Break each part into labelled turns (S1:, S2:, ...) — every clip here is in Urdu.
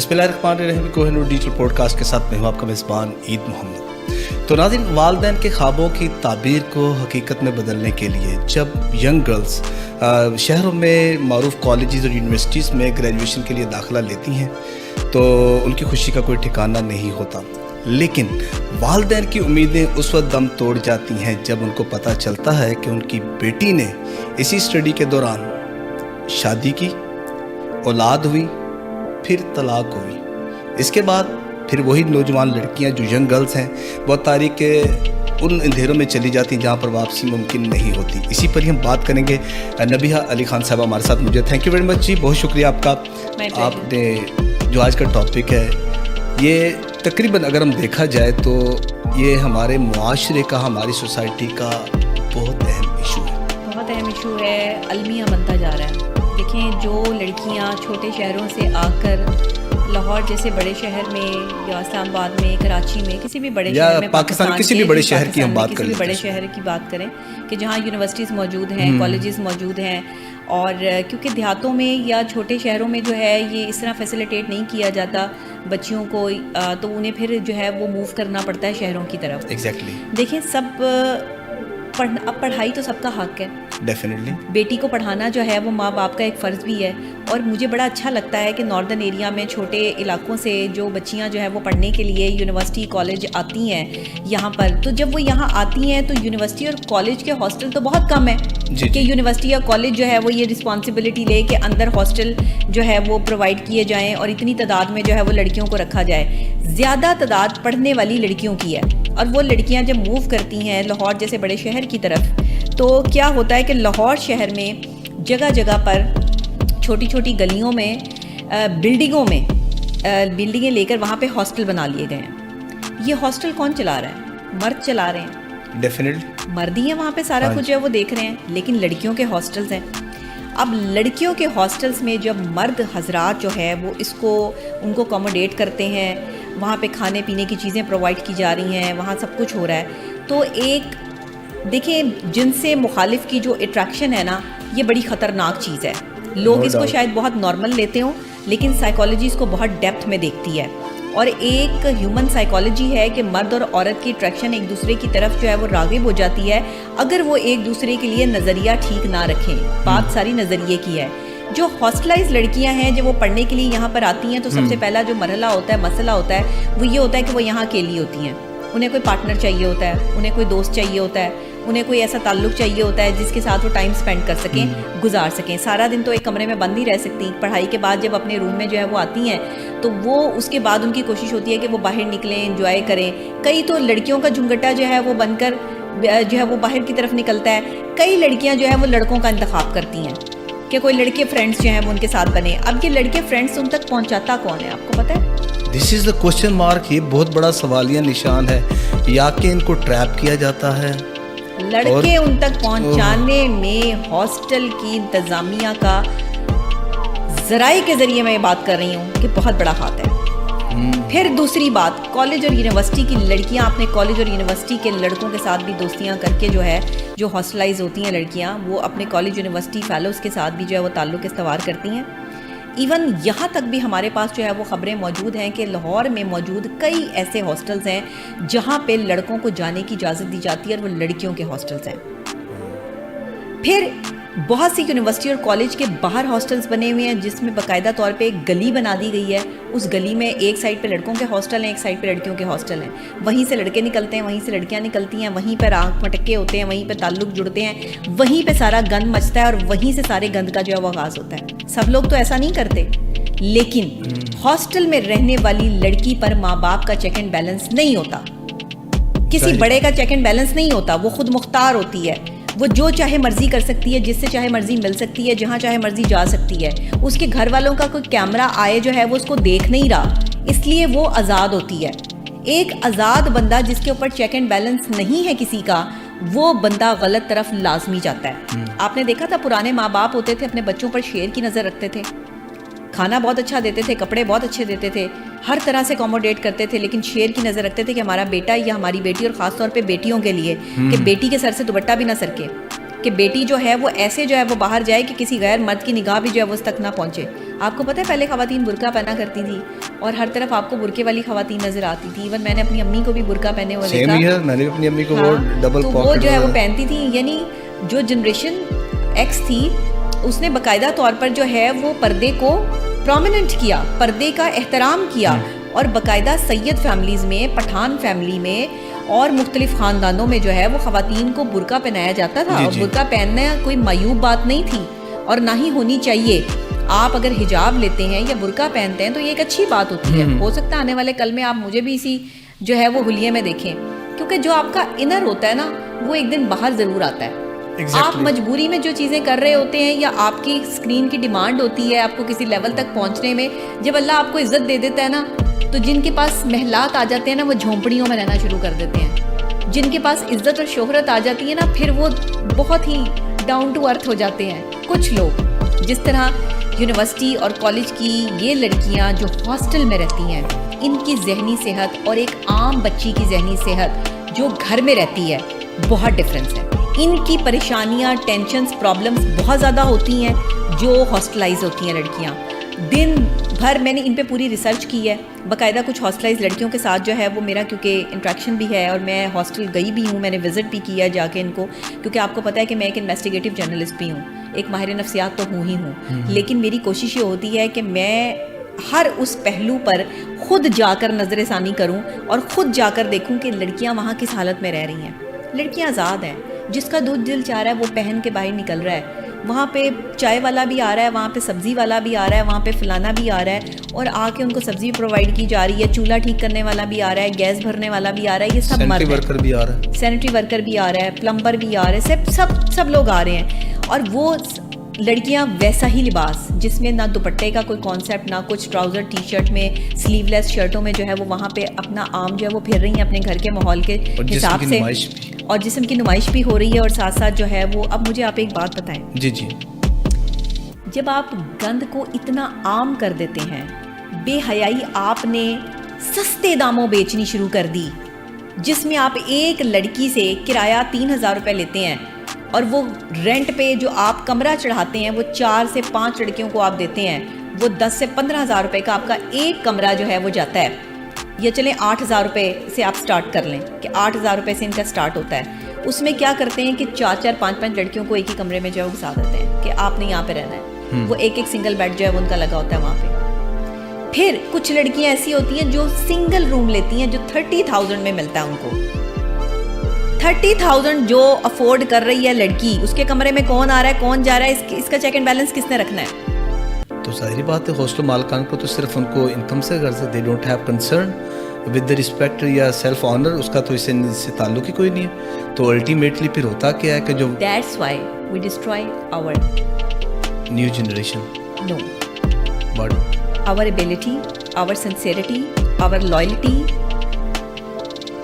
S1: بسم اللہ الرحمن الرحیم، Koh Noor digital pod cost کے ساتھ میں ہوں آپ کا میزبان عید محمد۔ تو ناظرین، والدین کے خوابوں کی تعبیر کو حقیقت میں بدلنے کے لیے جب ینگ گرلز شہروں میں معروف کالجز اور یونیورسٹیز میں گریجویشن کے لیے داخلہ لیتی ہیں تو ان کی خوشی کا کوئی ٹھکانہ نہیں ہوتا، لیکن والدین کی امیدیں اس وقت دم توڑ جاتی ہیں جب ان کو پتہ چلتا ہے کہ ان کی بیٹی نے اسی اسٹڈی کے دوران شادی کی، اولاد ہوئی، پھر طلاق ہوئی۔ اس کے بعد پھر وہی نوجوان لڑکیاں جو ینگ گرلز ہیں وہ تاریخ کے ان اندھیروں میں چلی جاتی ہیں جہاں پر واپسی ممکن نہیں ہوتی۔ اسی پر ہی ہم بات کریں گے۔ نبیہہ علی خان صاحبہ ہمارے ساتھ موجود۔ تھینک یو ویری مچ جی، بہت شکریہ آپ کا۔ آپ نے جو آج کا ٹاپک ہے یہ تقریباً اگر ہم دیکھا جائے تو یہ ہمارے معاشرے کا، ہماری سوسائٹی کا بہت اہم ایشو ہے،
S2: بہت اہم ایشو ہے، المیہ بنتا جا رہا ہے۔ دیکھیں، جو لڑکیاں چھوٹے شہروں سے آ کر لاہور جیسے بڑے شہر میں یا اسلام آباد میں، کراچی میں، کسی بھی بڑے شہر میں،
S1: پاکستان کسی بھی بڑے شہر کی ہم بات کریں،
S2: کسی بھی بڑے شہر کی بات کریں کہ جہاں یونیورسٹیز موجود ہیں، کالجز موجود ہیں، اور کیونکہ دیہاتوں میں یا چھوٹے شہروں میں جو ہے یہ اس طرح فیسیلیٹیٹ نہیں کیا جاتا بچیوں کو، تو انہیں پھر جو ہے وہ موو کرنا پڑتا ہے شہروں کی طرف۔
S1: ایگزیکٹلی۔
S2: دیکھیں، اب پڑھائی تو سب کا حق ہے،
S1: ڈیفینیٹلی۔
S2: بیٹی کو پڑھانا جو ہے وہ ماں باپ کا ایک فرض بھی ہے، اور مجھے بڑا اچھا لگتا ہے کہ ناردرن ایریا میں چھوٹے علاقوں سے جو بچیاں جو ہے وہ پڑھنے کے لیے یونیورسٹی کالج آتی ہیں یہاں پر، تو جب وہ یہاں آتی ہیں تو یونیورسٹی اور کالج کے ہاسٹل تو بہت کم ہے کہ یونیورسٹی یا کالج جو ہے وہ یہ رسپانسبلٹی لے کہ اندر ہاسٹل جو ہے وہ پرووائڈ کیے جائیں اور اتنی تعداد میں جو ہے وہ لڑکیوں کو رکھا جائے۔ زیادہ تعداد پڑھنے والی لڑکیوں کی ہے، اور وہ لڑکیاں جب موو کرتی ہیں لاہور جیسے بڑے شہر کی طرف تو کیا ہوتا ہے کہ لاہور شہر میں جگہ جگہ پر چھوٹی چھوٹی گلیوں میں بلڈنگیں لے کر وہاں پہ ہاسٹل بنا لیے گئے ہیں۔ یہ ہاسٹل کون چلا رہا ہے؟ مرد چلا رہے ہیں،
S1: ڈیفینیٹلی
S2: مرد ہی ہیں وہاں پہ سارا کچھ جو ہے وہ دیکھ رہے ہیں، لیکن لڑکیوں کے ہاسٹلز ہیں۔ اب لڑکیوں کے ہاسٹلز میں جب مرد حضرات جو ہے وہ ان کو اکوموڈیٹ کرتے ہیں، وہاں پہ کھانے پینے کی چیزیں پرووائڈ کی جا رہی ہیں، وہاں سب کچھ ہو رہا ہے، تو ایک دیکھیں جن سے مخالف کی جو اٹریکشن ہے نا، یہ بڑی خطرناک چیز ہے۔ لوگ اس کو شاید بہت نارمل لیتے ہوں، لیکن سائیکالوجی اس کو بہت ڈیپتھ میں دیکھتی ہے، اور ایک ہیومن سائیکالوجی ہے کہ مرد اور عورت کی اٹریکشن ایک دوسرے کی طرف جو ہے وہ راغب ہو جاتی ہے اگر وہ ایک دوسرے کے لیے نظریہ ٹھیک نہ رکھیں۔ بات ساری نظریے کی ہے۔ جو ہاسٹلائز لڑکیاں ہیں جب وہ پڑھنے کے لیے یہاں پر آتی ہیں تو سب سے پہلا جو مرحلہ ہوتا ہے، مسئلہ ہوتا ہے، وہ یہ ہوتا ہے کہ وہ یہاں اکیلی ہوتی ہیں۔ انہیں کوئی پارٹنر چاہیے ہوتا ہے، انہیں کوئی دوست چاہیے ہوتا ہے، انہیں کوئی ایسا تعلق چاہیے ہوتا ہے جس کے ساتھ وہ ٹائم سپینڈ کر سکیں، گزار سکیں۔ سارا دن تو ایک کمرے میں بند ہی رہ سکتی، پڑھائی کے بعد جب اپنے روم میں جو ہے وہ آتی ہیں تو وہ اس کے بعد ان کی کوشش ہوتی ہے کہ وہ باہر نکلیں، انجوائے کریں۔ کئی تو لڑکیوں کا جھنگٹا جو ہے وہ بن کر جو ہے وہ باہر کی طرف نکلتا ہے، کئی لڑکیاں جو ہے وہ لڑکوں کا انتخاب کرتی ہیں کہ کوئی لڑکے فرینڈس جو ہیں وہ ان کے ساتھ بنے۔ اب یہ لڑکے فرینڈس ان تک پہنچاتا کون ہے، آپ کو پتہ ہے؟
S1: دس از دا کوشچن مارک۔ یہ بہت بڑا سوالیہ نشان ہے، یا کہ ان کو ٹریپ کیا جاتا ہے،
S2: لڑکے ان تک پہنچانے میں ہاسٹل کی انتظامیہ کا ذرائع کے ذریعے میں یہ بات کر رہی ہوں کہ بہت بڑا ہاتھ ہے۔ پھر دوسری بات، کالج اور یونیورسٹی کی لڑکیاں اپنے کالج اور یونیورسٹی کے لڑکوں کے ساتھ بھی دوستیاں کر کے جو ہاسٹلائز ہوتی ہیں لڑکیاں، وہ اپنے کالج یونیورسٹی فیلوز کے ساتھ بھی جو ہے وہ تعلق استوار کرتی ہیں۔ ایون یہاں تک بھی ہمارے پاس جو ہے وہ خبریں موجود ہیں کہ لاہور میں موجود کئی ایسے ہاسٹلز ہیں جہاں پہ لڑکوں کو جانے کی اجازت دی جاتی ہے، اور وہ لڑکیوں کے ہاسٹلز ہیں۔ پھر بہت سی یونیورسٹی اور کالج کے باہر ہاسٹلز بنے ہوئے ہیں جس میں باقاعدہ طور پہ ایک گلی بنا دی گئی ہے۔ اس گلی میں ایک سائڈ پہ لڑکوں کے ہاسٹل ہیں، ایک سائڈ پہ لڑکیوں کے ہاسٹل ہیں، وہیں سے لڑکے نکلتے ہیں، وہیں سے لڑکیاں نکلتی ہیں، وہیں پہ آنکھ مٹکے ہوتے ہیں، وہیں پہ تعلق جڑتے ہیں، وہیں پہ سارا گند مچتا ہے، اور وہیں سے سارے گند کا جو ہے وہ آغاز ہوتا ہے۔ سب لوگ تو ایسا نہیں کرتے، لیکن ہاسٹل میں رہنے والی لڑکی پر ماں باپ کا چیک اینڈ بیلنس نہیں ہوتا، کسی بڑے کا چیک اینڈ بیلنس نہیں ہوتا، وہ خود مختار ہوتی ہے، وہ جو چاہے مرضی کر سکتی ہے، جس سے چاہے مرضی مل سکتی ہے، جہاں چاہے مرضی جا سکتی ہے۔ اس کے گھر والوں کا کوئی کیمرہ آئے جو ہے وہ اس کو دیکھ نہیں رہا، اس لیے وہ آزاد ہوتی ہے۔ ایک آزاد بندہ جس کے اوپر چیک اینڈ بیلنس نہیں ہے کسی کا، وہ بندہ غلط طرف لازمی جاتا ہے۔ آپ نے دیکھا تھا پرانے ماں باپ ہوتے تھے اپنے بچوں پر شیر کی نظر رکھتے تھے، کھانا بہت اچھا دیتے تھے، کپڑے بہت اچھے دیتے تھے، ہر طرح سے اکوموڈیٹ کرتے تھے، لیکن شیر کی نظر رکھتے تھے کہ ہمارا بیٹا یا ہماری بیٹی، اور خاص طور پہ بیٹیوں کے لیے، کہ بیٹی کے سر سے دوپٹہ بھی نہ سرکے، کہ بیٹی جو ہے وہ ایسے جو ہے وہ باہر جائے کہ کسی غیر مرد کی نگاہ بھی جو ہے وہ اس تک نہ پہنچے۔ آپ کو پتہ ہے پہلے خواتین برقع پہنا کرتی تھی، اور ہر طرف آپ کو برقعے والی خواتین نظر آتی تھی. ایون میں نے اپنی امی کو بھی برقع پہنے ہوئے دیکھا.
S1: سیم ہی ہے, میں نے اپنی امی کو وہ ڈبل
S2: تو وہ جو ہے وہ پہنتی تھی. یعنی جو جنریشن ایکس تھی اس نے باقاعدہ طور پر جو ہے وہ پردے کو پرومیننٹ کیا, پردے کا احترام کیا, اور باقاعدہ سید فیملیز میں, پٹھان فیملی میں اور مختلف خاندانوں میں جو ہے وہ خواتین کو برقع پہنایا جاتا تھا. اور برقع پہننا کوئی معیوب بات نہیں تھی اور نہ ہی ہونی چاہیے. آپ اگر حجاب لیتے ہیں یا برقع پہنتے ہیں تو یہ ایک اچھی بات ہوتی ہے. ہو سکتا ہے آنے والے کل میں آپ مجھے بھی اسی جو ہے وہ حلیے میں دیکھیں, کیونکہ جو آپ کا انر ہوتا ہے نا وہ ایک دن باہر ضرور آتا ہے. آپ مجبوری میں جو چیزیں کر رہے ہوتے ہیں یا آپ کی اسکرین کی ڈیمانڈ ہوتی ہے آپ کو کسی لیول تک پہنچنے میں, جب اللہ آپ کو عزت دے دیتا ہے نا تو جن کے پاس محلات آ جاتے ہیں نا وہ جھونپڑیوں میں رہنا شروع کر دیتے ہیں. جن کے پاس عزت اور شہرت آ جاتی ہے نا پھر وہ بہت ہی ڈاؤن ٹو ارتھ ہو جاتے ہیں. کچھ لوگ جس طرح یونیورسٹی اور کالج کی یہ لڑکیاں جو ہاسٹل میں رہتی ہیں, ان کی ذہنی صحت اور ایک عام بچی کی ذہنی صحت جو گھر میں رہتی ہے بہت ڈفرینس ہے. ان کی پریشانیاں, ٹینشنز, پرابلمز بہت زیادہ ہوتی ہیں جو ہاسٹلائز ہوتی ہیں لڑکیاں. دن بھر میں نے ان پہ پوری ریسرچ کی ہے باقاعدہ. کچھ ہاسٹلائز لڑکیوں کے ساتھ جو ہے وہ میرا کیونکہ انٹریکشن بھی ہے اور میں ہاسٹل گئی بھی ہوں, میں نے وزٹ بھی کیا جا کے ان کو, کیونکہ آپ کو پتہ ہے کہ میں ایک انویسٹیگیٹو جرنلسٹ بھی ہوں, ایک ماہر نفسیات تو ہوں ہی ہوں, لیکن میری کوشش یہ ہوتی ہے کہ میں ہر اس پہلو پر خود جا کر نظر ثانی کروں اور خود جا کر دیکھوں کہ لڑکیاں وہاں کس حالت میں رہ رہی ہیں. لڑکیاں آزاد ہیں, جس کا دودھ دل چاہ رہا ہے وہ پہن کے باہر نکل رہا ہے. وہاں پہ چائے والا بھی آ رہا ہے, وہاں پہ سبزی والا بھی آ رہا ہے, وہاں پہ فلانا بھی آ رہا ہے اور آ کے ان کو سبزی پرووائڈ کی جا رہی ہے. چولہا ٹھیک کرنے والا بھی آ رہا ہے, گیس بھرنے والا بھی آ رہا ہے, یہ سب مرد ہیں. سینیٹری ورکر بھی آ رہا ہے, پلمبر بھی آ رہے ہیں, سب لوگ آ رہے ہیں. اور وہ لڑکیاں ویسا ہی لباس جس میں نہ دوپٹے کا کوئی کانسیپٹ, نہ کچھ ٹراؤزر ٹی شرٹ میں, سلیو لیس شرٹوں میں جو ہے وہ وہاں پہ اپنا عام جو ہے وہ پھر رہی ہیں اپنے گھر کے ماحول کے حساب سے, اور جسم کی نمائش بھی ہو رہی ہے. اور ساتھ ساتھ جو ہے وہ, اب مجھے آپ ایک بات بتائیں.
S1: جی جی.
S2: جب آپ گند کو اتنا عام کر دیتے ہیں, بے حیائی آپ نے سستے داموں بیچنی شروع کر دی, جس میں آپ ایک لڑکی سے کرایہ 3,000 روپے لیتے ہیں اور وہ رینٹ پہ جو آپ کمرہ چڑھاتے ہیں وہ 4 سے 5 لڑکیوں کو آپ دیتے ہیں, وہ 10 سے 15,000 روپے کا آپ کا ایک کمرہ جو ہے وہ جاتا ہے. یا چلیں 8,000 روپے سے آپ سٹارٹ کر لیں کہ 8,000 روپے سے ان کا سٹارٹ ہوتا ہے. اس میں کیا کرتے ہیں کہ 4-4, 5-5 لڑکیوں کو ایک ہی کمرے میں جو ہے وہ گھسا دیتے ہیں کہ آپ نے یہاں پہ رہنا ہے. وہ ایک سنگل بیڈ جو ہے وہ ان کا لگا ہوتا ہے وہاں پہ. پھر کچھ لڑکیاں ایسی ہوتی ہیں جو سنگل روم لیتی ہیں جو 30,000 میں ملتا ہے ان کو. 30,000 جو افورڈ کر رہی ہے لڑکی, اس کے کمرے میں کون آ رہا ہے کون جا رہا ہے, اس کا چیک اینڈ بیلنس کس نے رکھنا ہے؟
S1: تو ظاہری بات ہے ہاسٹل مالکان کو تو صرف ان کو انکم سے غرض ہے, they don't have concern with the respect یا سیلف آنر, اس کا تو اس سے تعلق ہی کوئی نہیں ہے. تو الٹیمیٹلی پھر ہوتا کیا ہے کہ جو
S2: that's why we destroy our
S1: new generation.
S2: No,
S1: but
S2: our ability, our sincerity, our loyalty,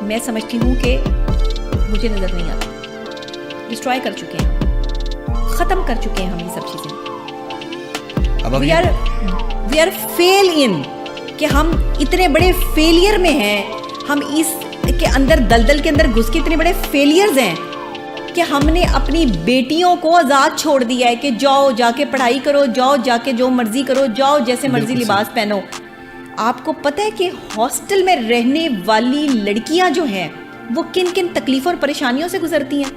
S2: میں سمجھتی ہوں کہ مجھے نظر نہیں آتا. ڈسٹرائے کر چکے ہیں, ختم کر چکے ہیں ہم یہ سب چیزیں. وی آر فیل ان کہ ہم اتنے بڑے فیلئر میں ہیں, ہم اس کے اندر دلدل کے اندر گھس کے اتنے بڑے فیلئرز ہیں کہ ہم نے اپنی بیٹیوں کو آزاد چھوڑ دیا ہے کہ جاؤ جا کے پڑھائی کرو, جاؤ جا کے جو مرضی کرو, جاؤ جیسے مرضی لباس پہنو. آپ کو پتہ ہے کہ ہاسٹل میں رہنے والی لڑکیاں جو ہیں وہ کن کن تکلیفوں اور پریشانیوں سے گزرتی ہیں,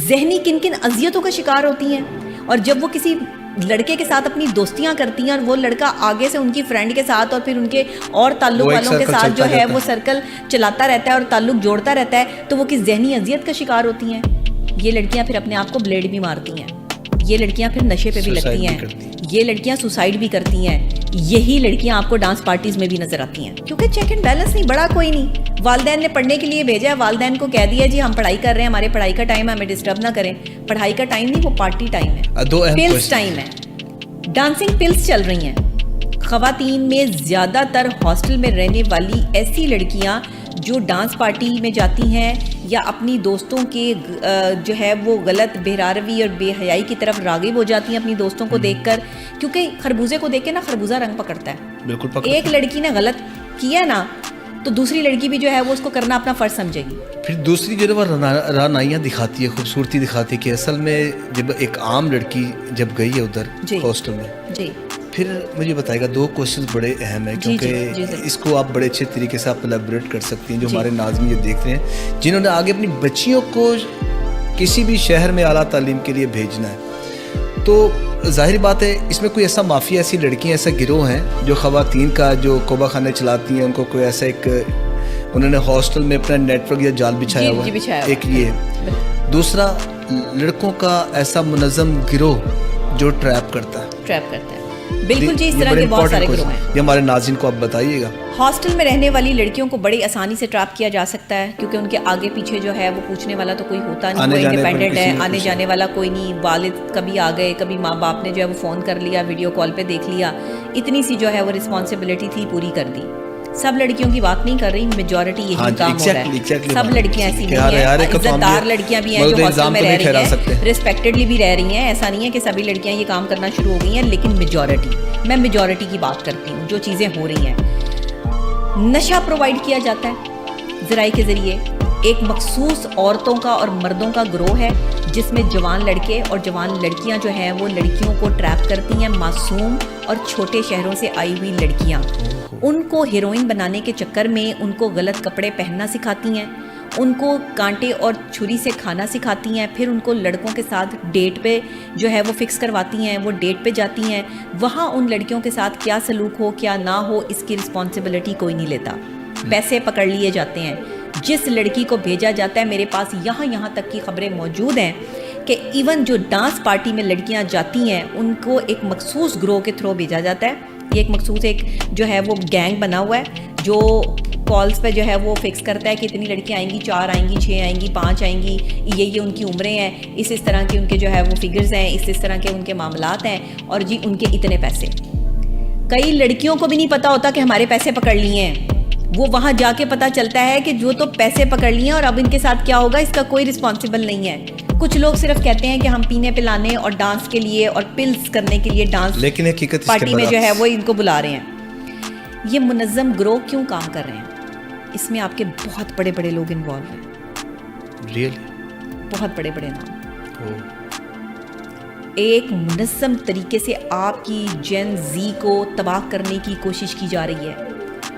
S2: ذہنی کن کن اذیتوں کا شکار ہوتی ہیں. اور جب وہ کسی لڑکے کے ساتھ اپنی دوستیاں کرتی ہیں اور وہ لڑکا آگے سے ان کی فرینڈ کے ساتھ اور پھر ان کے اور تعلق والوں کے ساتھ جو ہے وہ سرکل چلاتا رہتا ہے اور تعلق جوڑتا رہتا ہے, تو وہ کس ذہنی اذیت کا شکار ہوتی ہیں. یہ لڑکیاں پھر اپنے آپ کو بلیڈ بھی مارتی ہیں, یہ لڑکیاں پھر نشے پہ بھی لگتی ہیں, یہ لڑکیاں سوسائڈ بھی کرتی ہیں. یہی لڑکیاں آپ کو ڈانس پارٹیز میں بھی نظر آتی ہیں, کیونکہ چیک اینڈ بیلنس نہیں, بڑا کوئی نہیں. والدین نے پڑھنے کے لیے بھیجا ہے, والدین کو کہہ دیا جی ہم پڑھائی کر رہے ہیں, ہمارے پڑھائی کا ٹائم ہے, ہمیں ڈسٹرب نہ کریں. پڑھائی کا ٹائم نہیں, وہ پارٹی ٹائم ہے, پلس ٹائم ہے, ڈانسنگ پلس چل رہی ہیں. خواتین میں زیادہ تر ہاسٹل میں رہنے والی ایسی لڑکیاں جو ڈانس پارٹی میں جاتی ہیں یا اپنی دوستوں کے جو ہے وہ غلط بہراروی اور بے حیائی کی طرف راغب ہو جاتی ہیں اپنی دوستوں کو دیکھ کر, کیونکہ خربوزے کو دیکھ کے نا خربوزہ رنگ پکڑتا ہے.
S1: بالکل,
S2: ایک لڑکی نے غلط کیا نا تو دوسری لڑکی بھی جو ہے وہ اس کو کرنا اپنا فرض سمجھے گی.
S1: پھر دوسری جو ہے وہ رعنائیاں دکھاتی ہے, خوبصورتی دکھاتی ہے کہ اصل میں جب ایک عام لڑکی جب گئی ہے ادھر ہاسٹل میں,
S2: جی
S1: پھر مجھے بتائے گا 2 کوشچن بڑے اہم ہیں کیونکہ اس کو آپ بڑے اچھے طریقے سے آپ الیبوریٹ کر سکتی ہیں جو ہمارے ناظرین یہ دیکھ رہے ہیں جنہوں نے آگے اپنی بچیوں کو کسی بھی شہر میں اعلیٰ تعلیم کے لیے بھیجنا ہے. تو ظاہر بات ہے اس میں کوئی ایسا مافیا، ایسی لڑکیاں، ایسا گروہ ہیں جو خواتین کا جو کوبہ خانے چلاتی ہیں، ان کو کوئی ایسا ایک انہوں نے ہاسٹل میں اپنا نیٹ ورک یا جال بچھایا ہوا ہے. ایک یہ دوسرا لڑکوں کا ایسا منظم گروہ جو ٹریپ کرتا ہے.
S2: بالکل جی، اس طرح کے بہت سارے گروہ ہیں.
S1: یہ ہمارے ناظرین کو آپ بتائیے گا.
S2: ہاسٹل میں رہنے والی لڑکیوں کو بڑی آسانی سے ٹریپ کیا جا سکتا ہے کیونکہ ان کے آگے پیچھے جو ہے وہ پوچھنے والا تو کوئی ہوتا نہیں، وہ انڈیپینڈنٹ ہے، آنے جانے والا کوئی نہیں. والد کبھی آ گئے، کبھی ماں باپ نے جو ہے وہ فون کر لیا، ویڈیو کال پہ دیکھ لیا، اتنی سی جو ہے وہ رسپانسبلٹی تھی پوری کر دی. سب لڑکیوں کی بات نہیں کر رہی، میجورٹی یہی کام ہو رہا ہے. سب لڑکیاں ایسی نہیں ہیں، عزت دار لڑکیاں بھی ہیں جو ہاسٹل میں رہ رہی ہیں، ریسپیکٹڈلی بھی رہ رہی ہیں. ایسا نہیں ہے کہ سبھی لڑکیاں یہ کام کرنا شروع ہو گئی ہیں، لیکن میں میجورٹی کی بات کرتی ہوں. جو چیزیں ہو رہی ہیں، نشہ پرووائڈ کیا جاتا ہے ذرائع کے ذریعے. ایک مخصوص عورتوں کا اور مردوں کا گروہ ہے جس میں جوان لڑکے اور جوان لڑکیاں جو ہیں وہ لڑکیوں کو ٹریپ کرتی ہیں. معصوم اور چھوٹے شہروں سے آئی ہوئی لڑکیاں ان کو ہیروئن بنانے کے چکر میں ان کو غلط کپڑے پہننا سکھاتی ہیں، ان کو کانٹے اور چھری سے کھانا سکھاتی ہیں، پھر ان کو لڑکوں کے ساتھ ڈیٹ پہ جو ہے وہ فکس کرواتی ہیں. وہ ڈیٹ پہ جاتی ہیں، وہاں ان لڑکیوں کے ساتھ کیا سلوک ہو کیا نہ ہو اس کی رسپانسبلٹی کوئی نہیں لیتا. پیسے پکڑ لیے جاتے ہیں. جس لڑکی کو بھیجا جاتا ہے، میرے پاس یہاں تک کی خبریں موجود ہیں کہ ایون جو ڈانس پارٹی میں لڑکیاں جاتی ہیں ان کو ایک مخصوص گروہ کے تھرو بھیجا جاتا ہے. یہ ایک مخصوص ایک جو ہے وہ گینگ بنا ہوا ہے جو کالز پہ جو ہے وہ فکس کرتا ہے کہ اتنی لڑکیاں آئیں گی، 4 آئیں گی، 6 آئیں گی، 5 آئیں گی، یہ ان کی عمریں ہیں، اس طرح کے ان کے جو ہے وہ فگرز ہیں، اس طرح کے ان کے معاملات ہیں، اور جی ان کے اتنے پیسے. کئی لڑکیوں کو بھی نہیں پتا ہوتا کہ ہمارے پیسے پکڑ لیے ہیں. وہ وہاں جا کے پتا چلتا ہے کہ جو تو پیسے پکڑ لیے ہیں اور اب ان کے ساتھ کیا ہوگا اس کا کوئی رسپانسبل نہیں ہے. کچھ لوگ صرف کہتے ہیں کہ ہم پینے پلانے اور ڈانس کے لیے اور پلس کرنے کے لیے ڈانس
S1: لیکن حقیقت
S2: پارٹی میں جو ہے وہ ان کو بلا رہے ہیں. یہ منظم گروہ کیوں کام کر رہے ہیں؟ اس میں آپ کے بہت بڑے بڑے لوگ انوالو ہیں.
S1: ریئلی
S2: بہت بڑے بڑے نام. ایک منظم طریقے سے آپ کی جین زی کو تباہ کرنے کی کوشش کی جا رہی ہے.